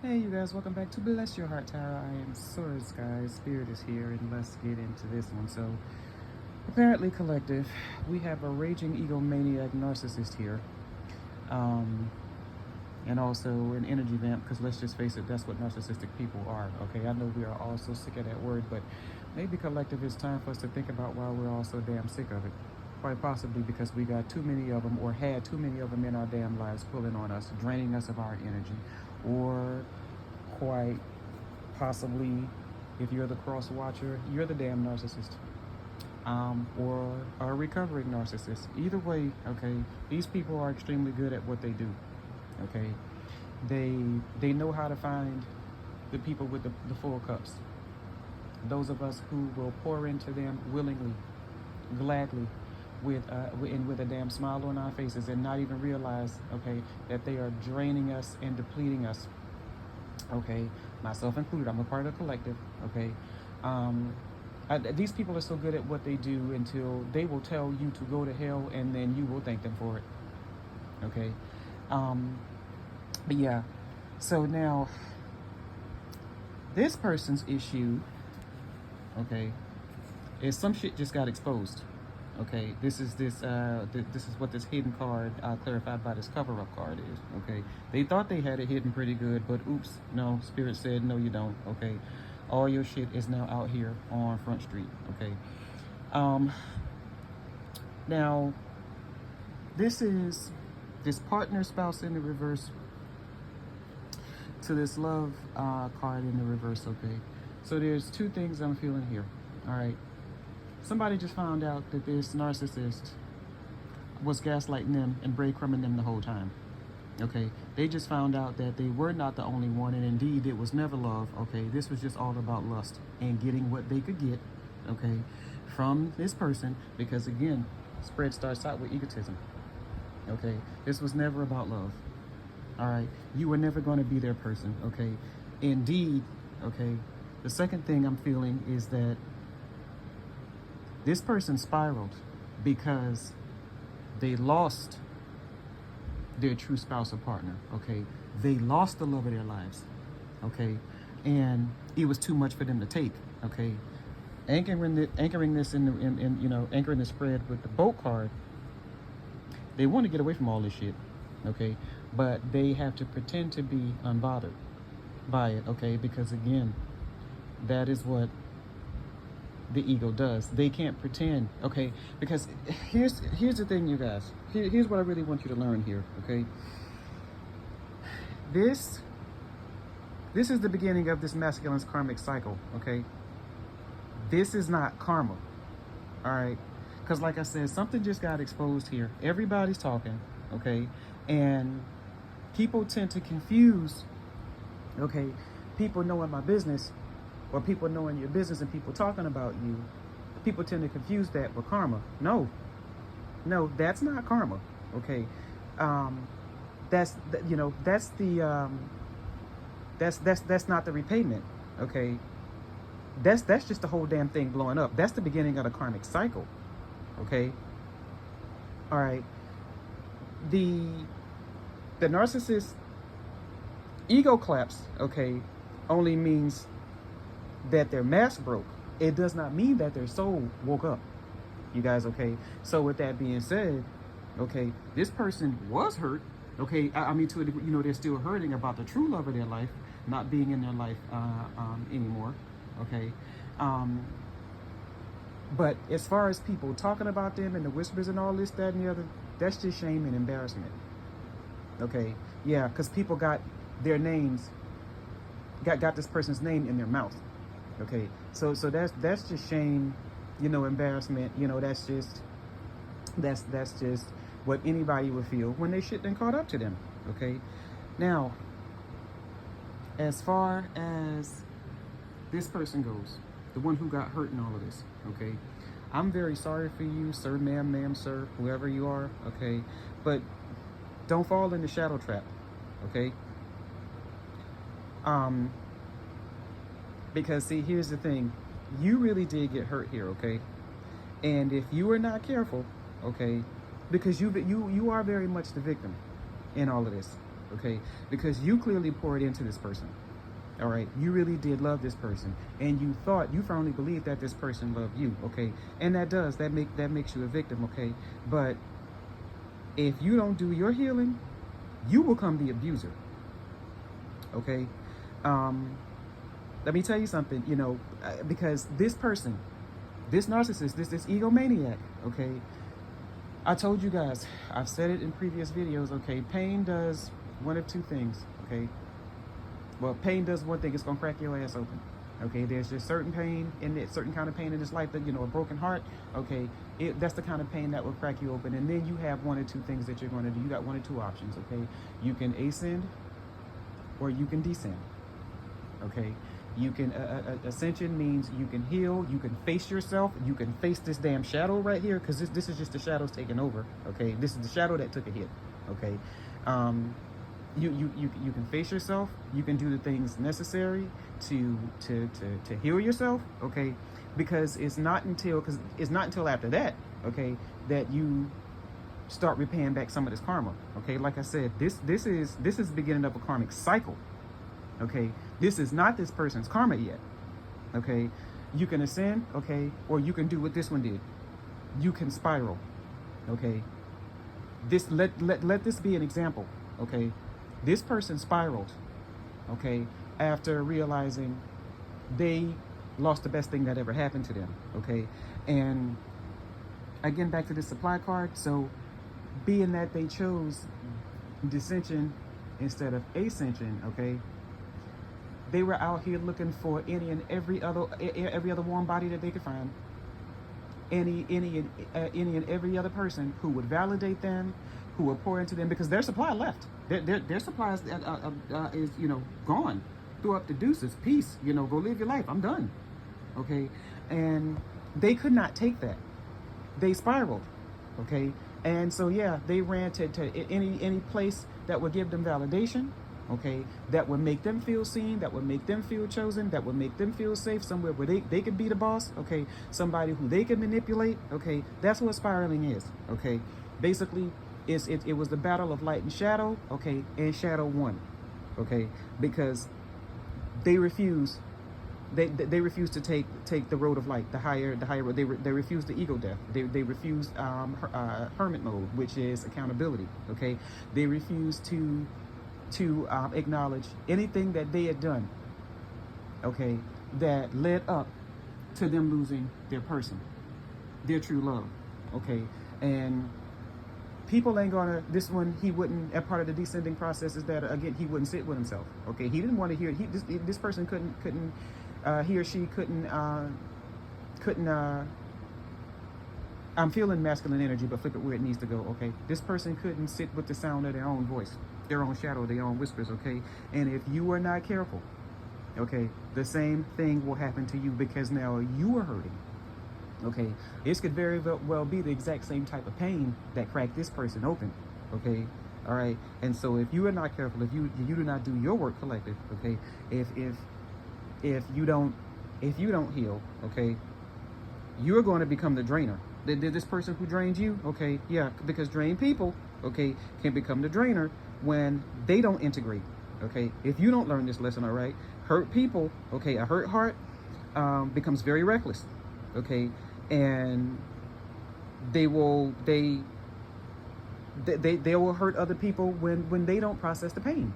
Hey you guys, welcome back to Bless Your Heart Tower. I am Source, guys. Spirit is here, and let's get into this one. So, apparently, collective, we have a raging egomaniac narcissist here, um, and also an energy vamp. Because let's just face it, that's what narcissistic people are. Okay, I know we are all so sick of that word, but maybe collective, it's time for us to think about why we're all so damn sick of it. Quite possibly because we got too many of them, or had too many of them in our damn lives, pulling on us, draining us of our energy, or quite possibly, if you're the cross watcher, you're the damn narcissist, or a recovering narcissist. Either way, okay, these people are extremely good at what they do. Okay, they know how to find the people with the full cups. Those of us who will pour into them willingly, gladly, with a damn smile on our faces, and not even realize, okay, that they are draining us and depleting us. Okay, myself included. I'm a part of the collective. Okay, these people are so good at what they do until they will tell you to go to hell, and then you will thank them for it. Okay, but yeah. So now, this person's issue, okay, is some shit just got exposed. Okay, this is what this hidden card, clarified by this cover-up card, is. Okay, they thought they had it hidden pretty good, but oops, no. Spirit said no, you don't. Okay, all your shit is now out here on Front Street. Okay, now this is this partner spouse in the reverse to this love card in the reverse. Okay, so there's two things I'm feeling here. All right, somebody just found out that this narcissist was gaslighting them and breadcrumbing them the whole time. Okay, they just found out that they were not the only one, and indeed it was never love. Okay, this was just all about lust and getting what they could get, okay, from this person, because again, spread starts out with egotism. Okay, this was never about love. All right, you were never going to be their person. Okay, indeed. Okay, the second thing I'm feeling is that this person spiraled because they lost their true spouse or partner. Okay, they lost the love of their lives. Okay, and it was too much for them to take. Okay, anchoring this anchoring the spread with the boat card. They want to get away from all this shit. Okay, but they have to pretend to be unbothered by it. Okay, because again, that is what the ego does. They can't pretend. Okay, because here's the thing, you guys. Here's what I really want you to learn here. Okay, this is the beginning of this masculine's karmic cycle. Okay, this is not karma. All right, because like I said, something just got exposed here. Everybody's talking. Okay, and people tend to confuse, okay, people knowing my business, or people knowing your business, and people talking about you. People tend to confuse that with karma. No, that's not karma. Okay, that's that's not the repayment. Okay, that's just the whole damn thing blowing up. That's the beginning of the karmic cycle. Okay, all right. The narcissist ego collapse, okay, only means that their mask broke. It does not mean that their soul woke up. You guys, okay? So with that being said, okay, this person was hurt. Okay, I mean, to a degree, they're still hurting about the true love of their life not being in their life anymore. Okay, but as far as people talking about them and the whispers and all this, that, and the other, that's just shame and embarrassment. Okay, yeah, because people got their names, got this person's name in their mouth. Okay, so that's just shame, embarrassment. That's just what anybody would feel when they shit done caught up to them. Okay, now as far as this person goes, the one who got hurt in all of this, okay, I'm very sorry for you, sir, ma'am, sir, whoever you are. Okay, but don't fall in the shadow trap. Okay, because see, here's the thing, you really did get hurt here. Okay, and if you are not careful, okay, because you are very much the victim in all of this. okay? Because you clearly poured into this person. All right, you really did love this person, and you firmly believed that this person loved you, okay? And that makes you a victim, okay? But if you don't do your healing, you become the abuser, okay? Let me tell you something, because this person, this narcissist, this egomaniac, okay? I told you guys, I've said it in previous videos, okay? Pain does one of two things, okay? Well, pain does one thing, it's gonna crack your ass open. Okay, there's just certain pain in it, certain kind of pain in this life that, a broken heart, okay, that's the kind of pain that will crack you open. And then you have one or two things that you're gonna do. You got one or two options, okay? You can ascend or you can descend, okay? You can, ascension means you can heal, you can face yourself, you can face this damn shadow right here, because this is just the shadows taking over, okay? This is the shadow that took a hit, okay? You can face yourself. You can do the things necessary to heal yourself, okay? Because it's not until after that, okay, that you start repaying back some of this karma, okay? Like I said, this is the beginning of a karmic cycle, okay? This is not this person's karma yet, okay? You can ascend, okay, or you can do what this one did. You can spiral, okay? Let this be an example, okay? This person spiraled, okay, after realizing they lost the best thing that ever happened to them, okay? And again, back to the supply card. So being that they chose dissension instead of ascension, okay, they were out here looking for any and every other warm body that they could find. Any and every other person who would validate them, who would pour into them, because their supply left. Their supply is gone. Threw up the deuces. Peace. Go live your life. I'm done. Okay, and they could not take that. They spiraled. Okay, and so yeah, they ran to any place that would give them validation. Okay, that would make them feel seen, that would make them feel chosen, that would make them feel safe, somewhere where they could be the boss, okay, somebody who they can manipulate, okay. That's what spiraling is, okay. Basically, it was the battle of light and shadow, okay, and shadow won, okay, because they refused to take the road of light, the higher road. They refused the ego death. They refused hermit mode, which is accountability, okay. They refused to acknowledge anything that they had done, okay, that led up to them losing their person, their true love, okay. And people ain't gonna, this one, he wouldn't, a part of the descending process is that, again, he wouldn't sit with himself, okay. He didn't want to hear, this person couldn't he or she couldn't I'm feeling masculine energy, but flip it where it needs to go, okay? This person couldn't sit with the sound of their own voice, their own shadow, their own whispers, okay? And if you are not careful, okay, the same thing will happen to you, because now you are hurting, okay? This could very well be the exact same type of pain that cracked this person open, okay? All right, and so if you are not careful, if you do not do your work collective, okay, if you don't heal, okay, you're going to become the drainer. This person who drained you, okay, yeah, because drained people, okay, can become the drainer when they don't integrate, okay. If you don't learn this lesson, all right, hurt people, okay, a hurt heart becomes very reckless, okay, and they will hurt other people when they don't process the pain,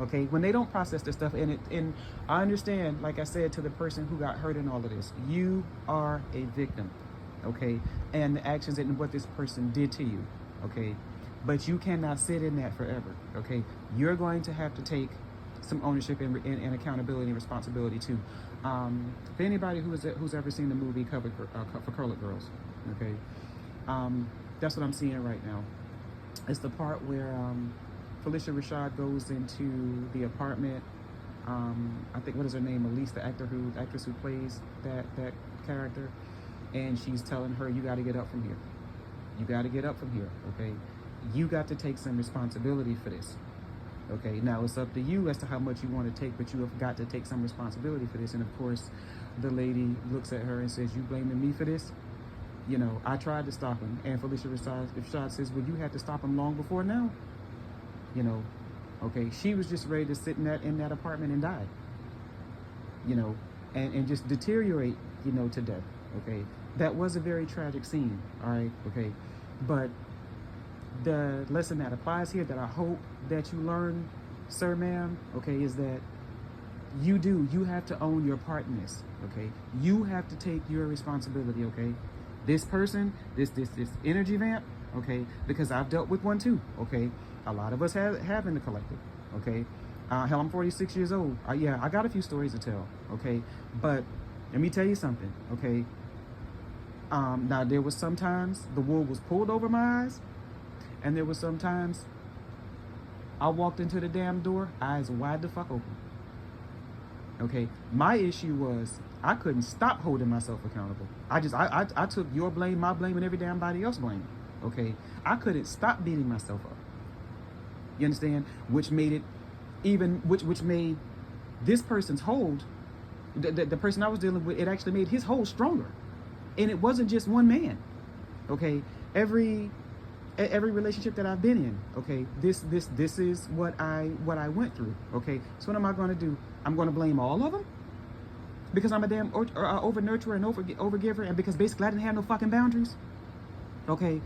okay, when they don't process this stuff. And I understand, like I said, to the person who got hurt in all of this, you are a victim, okay, and the actions and what this person did to you, okay, but you cannot sit in that forever, okay. You're going to have to take some ownership and accountability and responsibility too. For anybody who's ever seen the movie For Colored Girls, okay, that's what I'm seeing right now. It's the part where Phylicia Rashad goes into the apartment. I think, what is her name? Elise, the actress who plays that character, and she's telling her, you got to get up from here. You got to get up from here, okay? You got to take some responsibility for this, okay? Now, it's up to you as to how much you want to take, but you have got to take some responsibility for this. And of course, the lady looks at her and says, you blaming me for this? I tried to stop him. And Phylicia Rashad says, well, you had to stop him long before now. Okay, she was just ready to sit in that apartment and die. You know, and just deteriorate, you know, to death. Okay, that was a very tragic scene. All right, okay, but the lesson that applies here that I hope that you learn, sir, ma'am, okay, is that you have to own your part in this. Okay, you have to take your responsibility. Okay, this person, this energy vamp, okay, because I've dealt with one too. Okay, a lot of us have in the collective. Okay, hell, I'm 46 years old. Yeah, I got a few stories to tell. Okay, but let me tell you something. Okay, now there was sometimes the wool was pulled over my eyes, and there was sometimes I walked into the damn door, eyes wide the fuck open. Okay, my issue was I couldn't stop holding myself accountable. I took your blame, my blame, and every damn body else blame. Okay, I couldn't stop beating myself up. You understand? Which made it even, which made this person's hold, the person I was dealing with, it actually made his hold stronger. And it wasn't just one man. Okay, every relationship that I've been in, okay, this is what I went through. Okay, so what am I going to do? I'm going to blame all of them because I'm a damn over nurturer and over giver, and because basically I didn't have no fucking boundaries. Okay,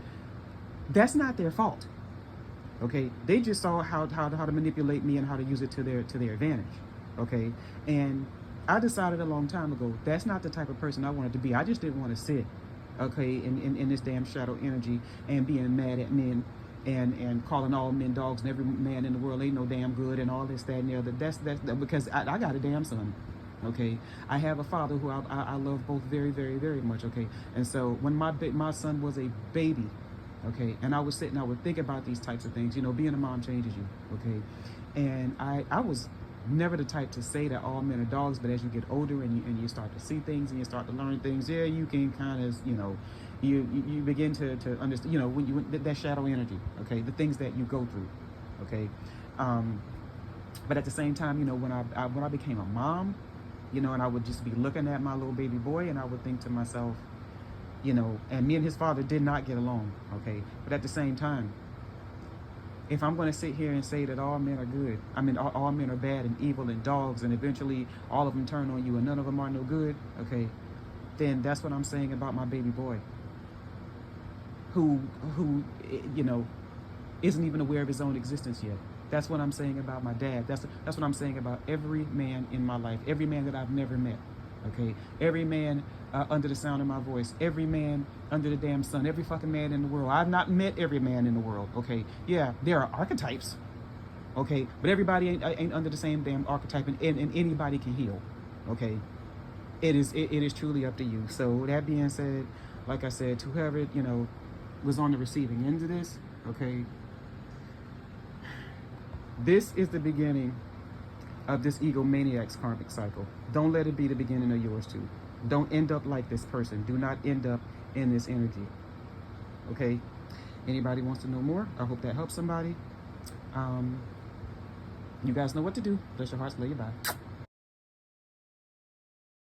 that's not their fault. Okay, they just saw how to manipulate me and how to use it to their advantage. Okay, and I decided a long time ago that's not the type of person I wanted to be. I just didn't want to sit, okay, in this damn shadow energy and being mad at men and calling all men dogs and every man in the world ain't no damn good and all this, that, and the other. That's because I got a damn son. Okay, I have a father who I love both very, very, very much. Okay, and so when my son was a baby, okay, and I would sit and I would think about these types of things. You know, being a mom changes you. Okay, and I was never the type to say that all men are dogs, but as you get older and you start to see things and you start to learn things, yeah, you can kind of, you know, you begin to understand, you know, when that shadow energy, okay, the things that you go through, okay, but at the same time, you know, when I became a mom, you know, and I would just be looking at my little baby boy and I would think to myself, you know, and me and his father did not get along, okay, but at the same time, if I'm going to sit here and say that all men are good, I mean, all men are bad and evil and dogs, and eventually all of them turn on you and none of them are no good, okay, then that's what I'm saying about my baby boy, who you know, isn't even aware of his own existence yet. That's what I'm saying about my dad. That's what I'm saying about every man in my life, every man that I've never met, okay, every man under the sound of my voice, every man under the damn sun, every fucking man in the world. I've not met every man in the world, okay? Yeah, there are archetypes, okay? But everybody ain't under the same damn archetype, and anybody can heal, okay? It is truly up to you. So that being said, like I said, to whoever, you know, was on the receiving end of this, okay? This is the beginning of this egomaniac's karmic cycle. Don't let it be the beginning of yours too. Don't end up like this person. Do not end up in this energy. Okay? Anybody wants to know more? I hope that helps somebody. You guys know what to do. Bless your hearts, lay your bye.